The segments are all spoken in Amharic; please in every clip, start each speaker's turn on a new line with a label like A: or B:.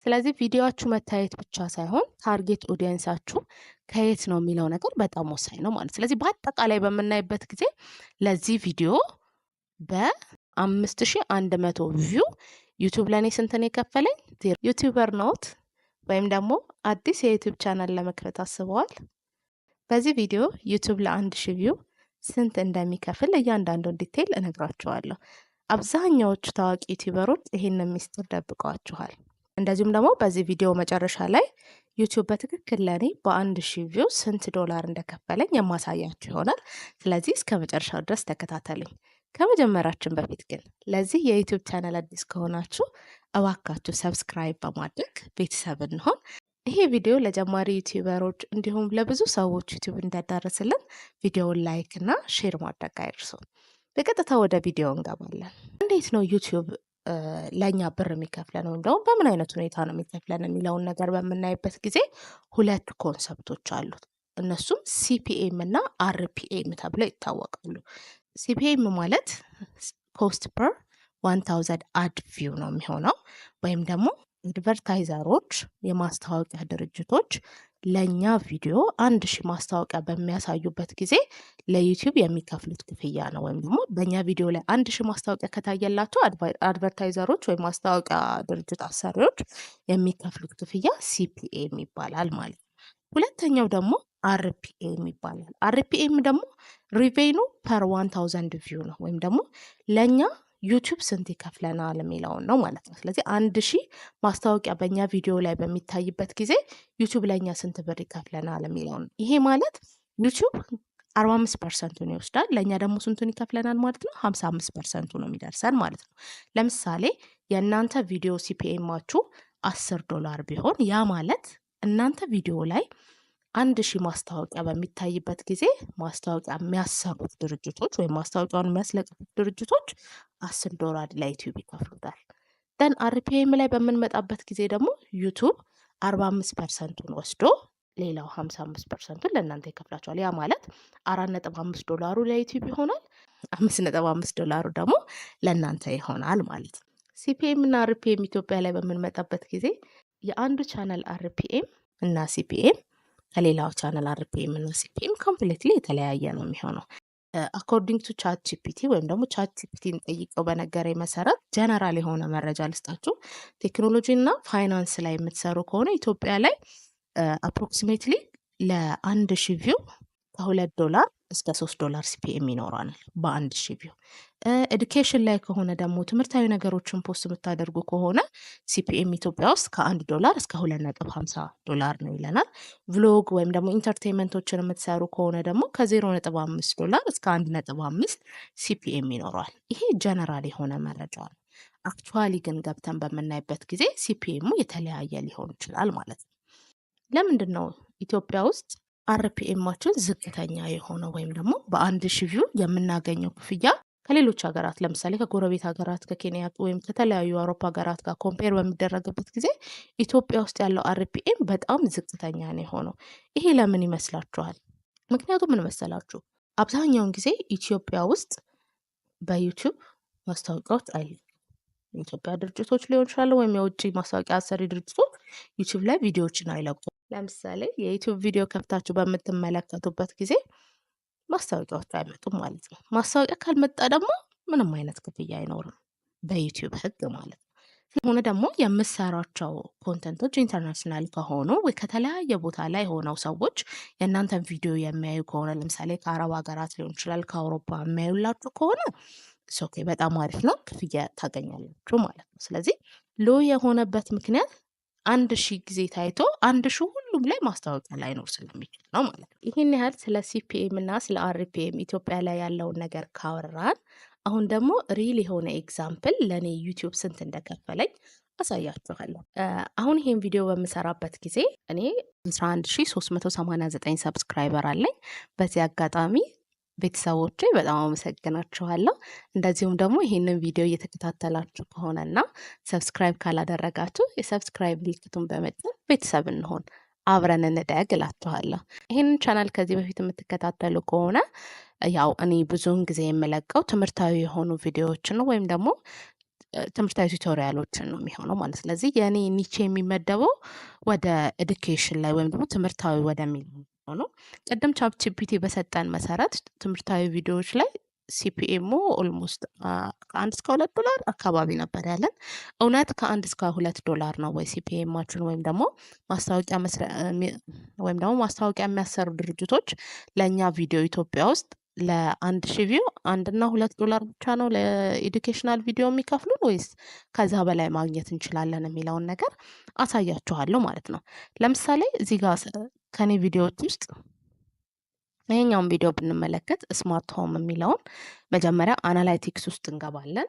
A: ስለዚህ ቪዲዮአችሁ መታየት ብቻ ሳይሆን ታርጌት ኦዲየንሳችሁ ከየት ነው የሚለው ነገር በጣም ወሳኝ ነው ማለት። ስለዚህ በአጠቃላይ በምናይበት ጊዜ ለዚህ ቪዲዮ በ5100 ቪው ዩቲዩብ ለእኔ ስንት ነው የከፈለኝ? ዩቲዩበር ኖት ወይም ደግሞ አዲስ የዩቲዩብ ቻናል ለመክፈት አስበዋል? በዚህ ቪዲዮ ዩቲዩብ ለ1000 ቪው ስንት እንደሚከፍል እያንዳንዱን ዲቴይል እነግራችኋለሁ። አብዛኛዎቹ ታዋቂ ዩቲዩበሮች ይህንን ሚስጥር ደብቀዋችኋል። እንደዚሁም ደግሞ በዚህ ቪዲዮ መጨረሻ ላይ ዩቲዩብ በትክክል ለእኔ በ1000 ቪው ስንት ዶላር እንደከፈለኝ የማሳያችሁ ይሆናል። ስለዚህ እስከ መጨረሻው ድረስ ተከታተሉኝ። ከመጀመራችን በፊት ግን ለዚህ የዩቲዩብ ቻናል አዲስ ከሆናችሁ እባካችሁ ሰብስክራይብ በማድረግ ቤተሰብ እንሆን። ይሄ ቪዲዮ ለጀማሪ ዩቲዩበሮች እንዲሁም ለብዙ ሰዎች ዩቲዩብ እንዲያዳርስልን ቪዲዮውን ላይክ እና ሼር ማድረግ አይርሱ። በቀጥታ ወደ ቪዲዮ እንገባለን። እንዴት ነው ዩቲዩብ ለእኛ ብር የሚከፍለን ወይም ደግሞ በምን አይነት ሁኔታ ነው የሚከፍለን የሚለውን ነገር በምናይበት ጊዜ ሁለት ኮንሰፕቶች አሉት። እነሱም ሲፒኤም እና አርፒኤም ተብለው ይታወቃሉ። ሲፒኤም ማለት ኮስት ፐር 1000 አድ ቪው ነው የሚሆነው። ወይም ደግሞ አድቨርታይዘሮች የማስታወቂያ ድርጅቶች ለእኛ ቪዲዮ 1000 ማስታወቂያ በሚያሳዩበት ጊዜ ለዩቲዩብ የሚከፍሉት ክፍያ ነው። ወይም ደግሞ በእኛ ቪዲዮ ላይ 1000 ማስታወቂያ ከታየላቸው አድቨርታይዘሮች ወይም ማስታወቂያ ድርጅት አሰሪዎች የሚከፍሉት ክፍያ ሲፒኤም ይባላል ማለት ነው። ሁለተኛው ደግሞ አርፒኤም ይባላል። አርፒኤም ደግሞ ሪቬኑ ፐር 1000 ቪው ነው። ወይም ደግሞ ለእኛ ዩቲዩብ ስንት ይከፍለናል የሚለውን ነው ማለት ነው። ስለዚህ 1000 ማስታወቂያ በእኛ ቪዲዮ ላይ በሚታይበት ጊዜ ዩቲዩብ ለእኛ ስንት ብር ይከፍለናል የሚለውን ነው። ይሄ ማለት ዩቲዩብ 45%ን ይወስዳል፣ ለእኛ ደግሞ ስንቱን ይከፍለናል ማለት ነው? 55%ቱ ነው የሚደርሰን ማለት ነው። ለምሳሌ የእናንተ ቪዲዮ ሲፒኤማችሁ $10 ቢሆን ያ ማለት እናንተ ቪዲዮ ላይ 1000 ማስታወቂያ በሚታይበት ጊዜ ማስታወቂያ የሚያሰሩት ድርጅቶች ወይም ማስታወቂያውን የሚያስለቅቁት ድርጅቶች $10 ለዩቲዩብ ይከፍሉታል። ደን አርፒኤም ላይ በምንመጣበት ጊዜ ደግሞ ዩቲዩብ 45%ን ወስዶ ሌላው 55%ን ለእናንተ ይከፍላቸዋል። ያ ማለት $4.5 ለዩቲዩብ ይሆናል፣ $5.5 ደግሞ ለእናንተ ይሆናል ማለት ነው። ሲፒኤም እና አርፒኤም ኢትዮጵያ ላይ በምንመጣበት ጊዜ የአንዱ ቻናል አርፒኤም እና ሲፒኤም ከሌላው ቻናል አርፒኤም እና ሲፒኤም ኮምፕሌትሊ የተለያየ ነው የሚሆነው። አኮርዲንግ ቱ ቻት ጂፒቲ ወይም ደግሞ ቻት ጂፒቲን ጠይቀው በነገረኝ መሰረት ጀነራል የሆነ መረጃ ልስጣችሁ። ቴክኖሎጂ እና ፋይናንስ ላይ የምትሰሩ ከሆነ ኢትዮጵያ ላይ አፕሮክሲሜትሊ ለ1000 ቪው $2 እስከ $3 ሲፒኤም ይኖራል በ1000 ቪው። ኤዱኬሽን ላይ ከሆነ ደግሞ ትምህርታዊ ነገሮችን ፖስት የምታደርጉ ከሆነ ሲፒኤም ኢትዮጵያ ውስጥ $1 እስከ $2.50 ነው ይለናል። ቭሎግ ወይም ደግሞ ኢንተርቴንመንቶችን የምትሰሩ ከሆነ ደግሞ $0.5 እስከ $1.5 ሲፒኤም ይኖረዋል። ይሄ ጀነራል የሆነ መረጃ ነው። አክቹዋሊ ግን ገብተን በምናይበት ጊዜ ሲፒኤሙ የተለያየ ሊሆን ይችላል ማለት ነው። ለምንድን ነው ኢትዮጵያ ውስጥ አርፒኤማችን ዝቅተኛ የሆነው ወይም ደግሞ በ1000 ቪው የምናገኘው ክፍያ ከሌሎች ሀገራት ለምሳሌ ከጎረቤት ሀገራት ከኬንያ ወይም ከተለያዩ አውሮፓ ሀገራት ጋር ኮምፔር በሚደረግበት ጊዜ ኢትዮጵያ ውስጥ ያለው አርፒኤም በጣም ዝቅተኛ ነው የሆነው? ይሄ ለምን ይመስላችኋል? ምክንያቱም ምን መሰላችሁ? አብዛኛውን ጊዜ ኢትዮጵያ ውስጥ በዩቲዩብ ማስታወቂያዎች የኢትዮጵያ ድርጅቶች ሊሆን ይችላሉ ወይም የውጭ ማስታወቂያ አሰሪ ድርጅቶች ዩቲዩብ ላይ ቪዲዮዎችን አይለቁም። ለምሳሌ የዩቲዩብ ቪዲዮ ከፍታችሁ በምትመለከቱበት ጊዜ ማስታወቂያዎች አይመጡም ማለት ነው። ማስታወቂያ ካልመጣ ደግሞ ምንም አይነት ክፍያ አይኖርም በዩቲዩብ ሕግ ማለት ነው። ስለሆነ ደግሞ የምሰራቸው ኮንተንቶች ኢንተርናሽናል ከሆኑ ወይ ከተለያየ ቦታ ላይ ሆነው ሰዎች የእናንተን ቪዲዮ የሚያዩ ከሆነ ለምሳሌ ከአረብ ሀገራት ሊሆን ይችላል ከአውሮፓ የሚያዩላችሁ ከሆነ ኦኬ በጣም አሪፍ ነው፣ ክፍያ ታገኛላችሁ ማለት ነው። ስለዚህ ሎ የሆነበት ምክንያት 1000 ጊዜ ታይቶ 1000 ሁሉም ላይ ማስታወቂያ ላይኖር ስለሚችል ነው ማለት ነው። ይህን ያህል ስለ ሲፒኤም እና ስለ አርፒኤም ኢትዮጵያ ላይ ያለውን ነገር ካወራን አሁን ደግሞ ሪል የሆነ ኤግዛምፕል ለእኔ ዩቲዩብ ስንት እንደከፈለኝ አሳያችኋለሁ። አሁን ይሄን ቪዲዮ በምሰራበት ጊዜ እኔ 11389 ሰብስክራይበር አለኝ። በዚህ አጋጣሚ ቤተሰቦቼ በጣም አመሰግናችኋለሁ። እንደዚሁም ደግሞ ይሄንን ቪዲዮ እየተከታተላችሁ ከሆነና ሰብስክራይብ ካላደረጋችሁ የሰብስክራይብ ምልክቱን በመጫን ቤተሰብ እንሆን፣ አብረን እንደግ እላችኋለሁ። ይሄንን ቻናል ከዚህ በፊት የምትከታተሉ ከሆነ ያው እኔ ብዙውን ጊዜ የምለቀው ትምህርታዊ የሆኑ ቪዲዮዎችን ነው ወይም ደግሞ ትምህርታዊ ቱቶሪያሎችን ነው የሚሆነው ማለት። ስለዚህ የኔ ኒቼ የሚመደበው ወደ ኤዱኬሽን ላይ ወይም ደግሞ ትምህርታዊ ወደሚለው ነው። ቅድም ቻትጂፒቲ በሰጠን መሰረት ትምህርታዊ ቪዲዮዎች ላይ ሲፒኤሙ ኦልሞስት ከ1 እስከ 2 ዶላር አካባቢ ነበር ያለን። እውነት ከ1 እስከ 2 ዶላር ነው ወይ ሲፒኤማችን ወይም ደግሞ ማስታወቂያ የሚያሰሩ ድርጅቶች ለእኛ ቪዲዮ ኢትዮጵያ ውስጥ ለ1000 ቪው 1 እና 2 ዶላር ብቻ ነው ለኤዱኬሽናል ቪዲዮ የሚከፍሉን ወይስ ከዛ በላይ ማግኘት እንችላለን የሚለውን ነገር አሳያችኋለሁ ማለት ነው። ለምሳሌ እዚህ ጋር ከኔ ቪዲዮዎች ውስጥ ይሄኛውን ቪዲዮ ብንመለከት ስማርት ሆም የሚለውን መጀመሪያ አናላይቲክስ ውስጥ እንገባለን።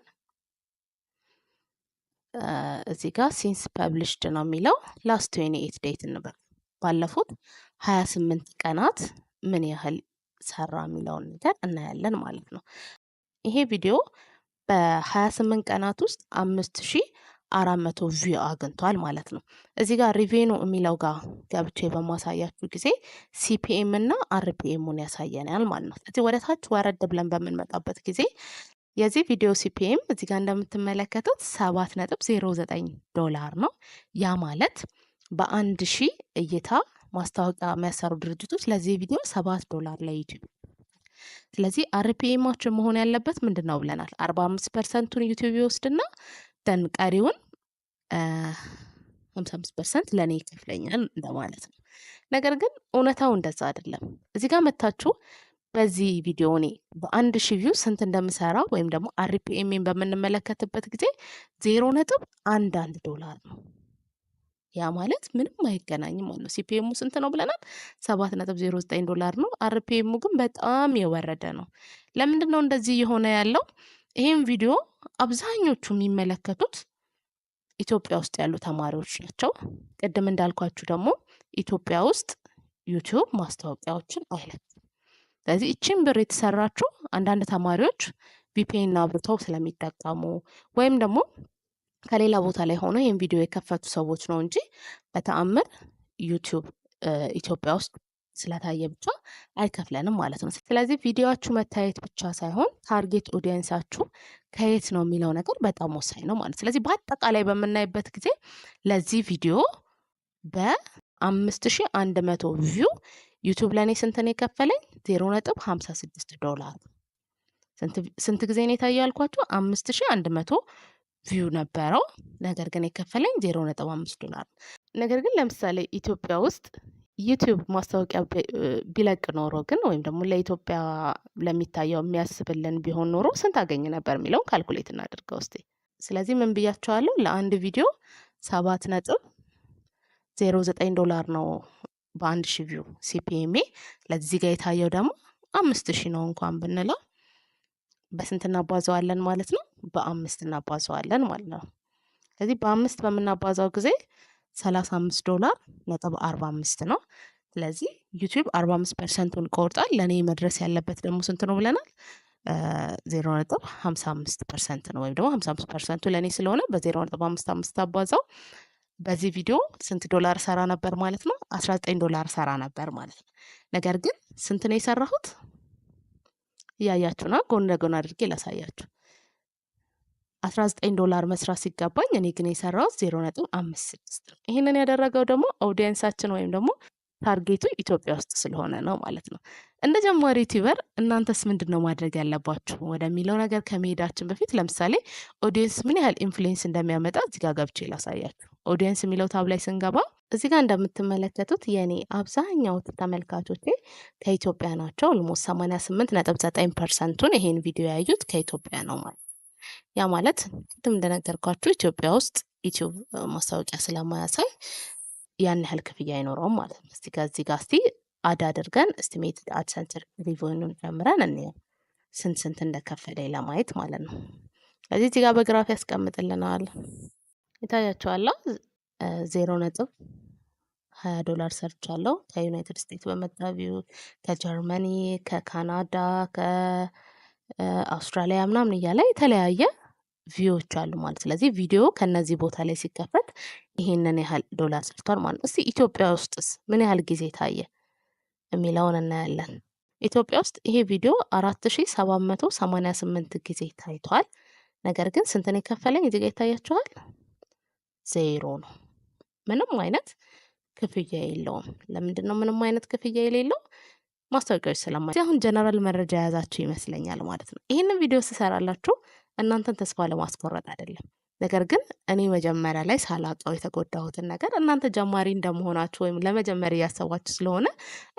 A: እዚህ ጋር ሲንስ ፐብሊሽድ ነው የሚለው ላስት 28 ዴት እንበል ባለፉት 28 ቀናት ምን ያህል ሰራ የሚለውን ነገር እናያለን ማለት ነው። ይሄ ቪዲዮ በ28 ቀናት ውስጥ 5400 ቪው አግኝቷል ማለት ነው። እዚህ ጋር ሪቬኑ የሚለው ጋር ገብቼ በማሳያችሁ ጊዜ ሲፒኤም እና አርፒኤሙን ያሳየናል ማለት ነው። ስለዚህ ወደ ታች ወረድ ብለን በምንመጣበት ጊዜ የዚህ ቪዲዮ ሲፒኤም እዚህ ጋር እንደምትመለከቱት 7.09 ዶላር ነው። ያ ማለት በ1000 እይታ ማስታወቂያ የሚያሰሩ ድርጅቶች ለዚህ ቪዲዮ 7 ዶላር ለዩቲዩብ። ስለዚህ አርፒኤማችን መሆን ያለበት ምንድን ነው ብለናል? 45%ቱን ዩቲዩብ ይወስድና ደን ቀሪውን 55% ለእኔ ይከፍለኛል እንደማለት ነው። ነገር ግን እውነታው እንደዛ አይደለም። እዚህ ጋር መታችሁ በዚህ ቪዲዮ እኔ በ1000 ቪው ስንት እንደምሰራ ወይም ደግሞ አርፒኤምን በምንመለከትበት ጊዜ 0.11 ዶላር ነው። ያ ማለት ምንም አይገናኝም ማለት ነው። ሲፒኤሙ ስንት ነው ብለናል? 7.09 ዶላር ነው። አርፒኤሙ ግን በጣም የወረደ ነው። ለምንድን ነው እንደዚህ የሆነ ያለው? ይሄን ቪዲዮ አብዛኞቹ የሚመለከቱት ኢትዮጵያ ውስጥ ያሉ ተማሪዎች ናቸው። ቅድም እንዳልኳችሁ ደግሞ ኢትዮጵያ ውስጥ ዩቲዩብ ማስታወቂያዎችን አይለቅም። ስለዚህ እቺን ብር የተሰራችው አንዳንድ ተማሪዎች ቪፒኤን አብርተው ስለሚጠቀሙ ወይም ደግሞ ከሌላ ቦታ ላይ ሆኖ ይህን ቪዲዮ የከፈቱ ሰዎች ነው እንጂ በተአምር ዩቲዩብ ኢትዮጵያ ውስጥ ስለታየ ብቻ አይከፍለንም ማለት ነው። ስለዚህ ቪዲዮችሁ መታየት ብቻ ሳይሆን ታርጌት ኦዲየንሳችሁ ከየት ነው የሚለው ነገር በጣም ወሳኝ ነው ማለት። ስለዚህ በአጠቃላይ በምናይበት ጊዜ ለዚህ ቪዲዮ በ5100 ቪው ዩቲዩብ ለእኔ ስንት ነው የከፈለኝ? 0.56 ዶላር። ስንት ጊዜ ነው የታየው ያልኳችሁ? 5100 ቪው ነበረው። ነገር ግን የከፈለኝ 0.5 ዶላር። ነገር ግን ለምሳሌ ኢትዮጵያ ውስጥ ዩቲዩብ ማስታወቂያ ቢለቅ ኖሮ ግን ወይም ደግሞ ለኢትዮጵያ ለሚታየው የሚያስብልን ቢሆን ኖሮ ስንት አገኝ ነበር የሚለውን ካልኩሌት እናድርገው እስቲ። ስለዚህ ምን ብያቸዋለሁ? ለአንድ ቪዲዮ 7.09 ዶላር ነው በ1000 ቪው ሲፒኤም። ለዚህ ጋር የታየው ደግሞ 5000 ነው እንኳን ብንለው በስንት እናባዛዋለን ማለት ነው? በ5 እናባዛዋለን ማለት ነው። ስለዚህ በ5 በምናባዛው ጊዜ 35 ዶላር ነጥብ 45 ነው። ስለዚህ ዩቲዩብ 45%ቱን ቆርጣል። ለእኔ መድረስ ያለበት ደግሞ ስንት ነው ብለናል? 0.55% ነው። ወይም ደግሞ 55%ቱ ለእኔ ስለሆነ በ0.55 አባዛው በዚህ ቪዲዮ ስንት ዶላር ሰራ ነበር ማለት ነው? 19 ዶላር ሰራ ነበር ማለት ነው። ነገር ግን ስንት ነው የሰራሁት? እያያችሁ ነው። ጎን ለጎን አድርጌ ላሳያችሁ። 19 ዶላር መስራት ሲገባኝ እኔ ግን የሰራሁት 0.56 ነው። ይህንን ያደረገው ደግሞ ኦዲየንሳችን ወይም ደግሞ ታርጌቱ ኢትዮጵያ ውስጥ ስለሆነ ነው ማለት ነው። እንደ ጀማሪ ዩቲዩበር እናንተስ ምንድን ነው ማድረግ ያለባችሁ ወደሚለው ነገር ከመሄዳችን በፊት ለምሳሌ ኦዲየንስ ምን ያህል ኢንፍሉዌንስ እንደሚያመጣ እዚህ ጋር ገብቼ ላሳያችሁ። ኦዲየንስ የሚለው ታብ ላይ ስንገባ እዚህ ጋር እንደምትመለከቱት የኔ አብዛኛው ተመልካቾቼ ከኢትዮጵያ ናቸው። ኦልሞስት 88.9%ቱን ይሄን ቪዲዮ ያዩት ከኢትዮጵያ ነው ማለት። ያ ማለት ቅድም እንደነገርኳችሁ ኢትዮጵያ ውስጥ ዩቲዩብ ማስታወቂያ ስለማያሳይ ያን ያህል ክፍያ አይኖረውም ማለት ነው። እዚህ ጋር እስቲ አድ አድርገን ኤስቲሜትድ አድሰንስ ሪቨኒውን ጨምረን እንየው ስንት እንደከፈለ ለማየት ማለት ነው። ስለዚህ እዚህ ጋር በግራፍ ያስቀምጥልናል። ይታያችኋል። 0.20 ዶላር ሰርቻለሁ። ከዩናይትድ ስቴትስ በመጣ ቪው፣ ከጀርመኒ፣ ከካናዳ፣ ከአውስትራሊያ ምናምን እያለ የተለያየ ቪዎች አሉ ማለት። ስለዚህ ቪዲዮ ከነዚህ ቦታ ላይ ሲከፈት ይሄንን ያህል ዶላር ሰርቷል ማለት ነው። እስቲ ኢትዮጵያ ውስጥስ ምን ያህል ጊዜ ታየ የሚለውን እናያለን። ኢትዮጵያ ውስጥ ይሄ ቪዲዮ 4788 ጊዜ ታይቷል። ነገር ግን ስንት ነው የከፈለኝ? እዚህ ጋር ይታያችኋል፣ ዜሮ ነው። ምንም አይነት ክፍያ የለውም። ለምንድን ነው ምንም አይነት ክፍያ የሌለው? ማስታወቂያዎች ስለማይ አሁን ጀነራል መረጃ የያዛችሁ ይመስለኛል ማለት ነው። ይህንን ቪዲዮ ስሰራላችሁ እናንተን ተስፋ ለማስቆረጥ አይደለም። ነገር ግን እኔ መጀመሪያ ላይ ሳላውቀው የተጎዳሁትን ነገር እናንተ ጀማሪ እንደመሆናችሁ ወይም ለመጀመሪያ እያሰባችሁ ስለሆነ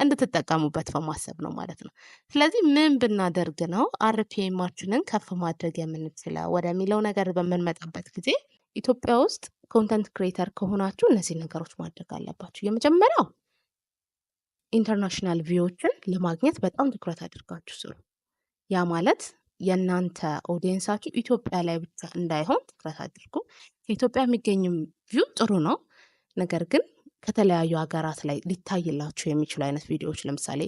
A: እንድትጠቀሙበት በማሰብ ነው ማለት ነው። ስለዚህ ምን ብናደርግ ነው አርፒኤማችንን ከፍ ማድረግ የምንችለው ወደሚለው ነገር በምንመጣበት ጊዜ ኢትዮጵያ ውስጥ ኮንተንት ክሬተር ከሆናችሁ እነዚህ ነገሮች ማድረግ አለባችሁ። የመጀመሪያው ኢንተርናሽናል ቪዎችን ለማግኘት በጣም ትኩረት አድርጋችሁ ስሩ። ያ ማለት የእናንተ ኦዲየንሳችሁ ኢትዮጵያ ላይ ብቻ እንዳይሆን ትኩረት አድርጉ። ከኢትዮጵያ የሚገኝም ቪው ጥሩ ነው፣ ነገር ግን ከተለያዩ ሀገራት ላይ ሊታይላችሁ የሚችሉ አይነት ቪዲዮዎች ለምሳሌ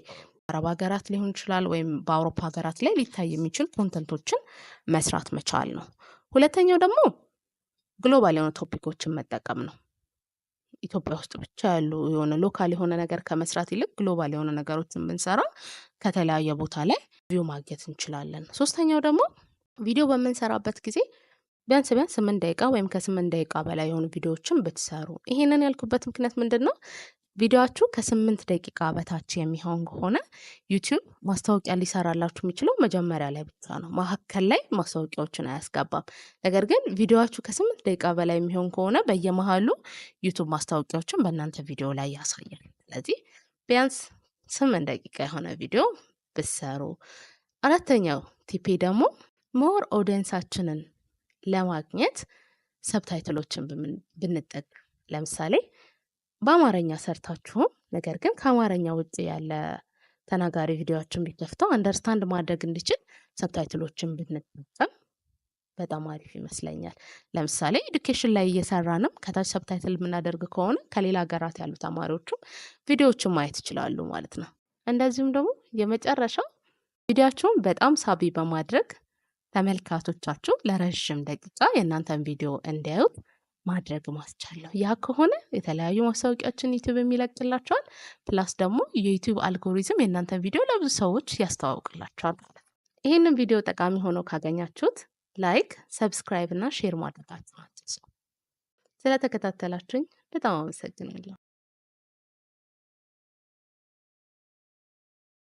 A: አረብ ሀገራት ሊሆን ይችላል ወይም በአውሮፓ ሀገራት ላይ ሊታይ የሚችል ኮንተንቶችን መስራት መቻል ነው። ሁለተኛው ደግሞ ግሎባል የሆነ ቶፒኮችን መጠቀም ነው። ኢትዮጵያ ውስጥ ብቻ ያሉ የሆነ ሎካል የሆነ ነገር ከመስራት ይልቅ ግሎባል የሆነ ነገሮችን ብንሰራ ከተለያየ ቦታ ላይ ቪው ማግኘት እንችላለን። ሶስተኛው ደግሞ ቪዲዮ በምንሰራበት ጊዜ ቢያንስ 8 ደቂቃ ወይም ከ8 ደቂቃ በላይ የሆኑ ቪዲዮዎችን ብትሰሩ። ይሄንን ያልኩበት ምክንያት ምንድን ነው? ቪዲዮአችሁ ከ8 ደቂቃ በታች የሚሆን ከሆነ ዩቲዩብ ማስታወቂያ ሊሰራላችሁ የሚችለው መጀመሪያ ላይ ብቻ ነው። መካከል ላይ ማስታወቂያዎችን አያስገባም። ነገር ግን ቪዲዮአችሁ ከ8 ደቂቃ በላይ የሚሆን ከሆነ በየመሃሉ ዩቲዩብ ማስታወቂያዎችን በእናንተ ቪዲዮ ላይ ያሳያል። ስለዚህ ቢያንስ 8 ደቂቃ የሆነ ቪዲዮ ብትሰሩ። አራተኛው ቲፔ ደግሞ ሞር ኦዲየንሳችንን ለማግኘት ሰብታይትሎችን ብንጠቀም፣ ለምሳሌ በአማርኛ ሰርታችሁ ነገር ግን ከአማርኛ ውጭ ያለ ተናጋሪ ቪዲዮዎችን ቢከፍተው አንደርስታንድ ማድረግ እንዲችል ሰብታይትሎችን ብንጠቀም በጣም አሪፍ ይመስለኛል። ለምሳሌ ኤዱኬሽን ላይ እየሰራንም ከታች ሰብታይትል የምናደርግ ከሆነ ከሌላ ሀገራት ያሉ ተማሪዎችም ቪዲዮዎችን ማየት ይችላሉ ማለት ነው። እንደዚሁም ደግሞ የመጨረሻው ቪዲዮአችሁን በጣም ሳቢ በማድረግ ተመልካቾቻችሁ ለረዥም ደቂቃ የእናንተን ቪዲዮ እንዲያዩት ማድረግ ማስቻለሁ። ያ ከሆነ የተለያዩ ማስታወቂያዎችን ዩቲዩብ የሚለቅላቸዋል። ፕላስ ደግሞ የዩቲዩብ አልጎሪዝም የእናንተን ቪዲዮ ለብዙ ሰዎች ያስተዋውቅላቸዋል ማለት ነው። ይህንን ቪዲዮ ጠቃሚ ሆኖ ካገኛችሁት ላይክ፣ ሰብስክራይብ እና ሼር ማድረጋችሁ አትርሱ። ስለተከታተላችሁኝ በጣም አመሰግናለሁ።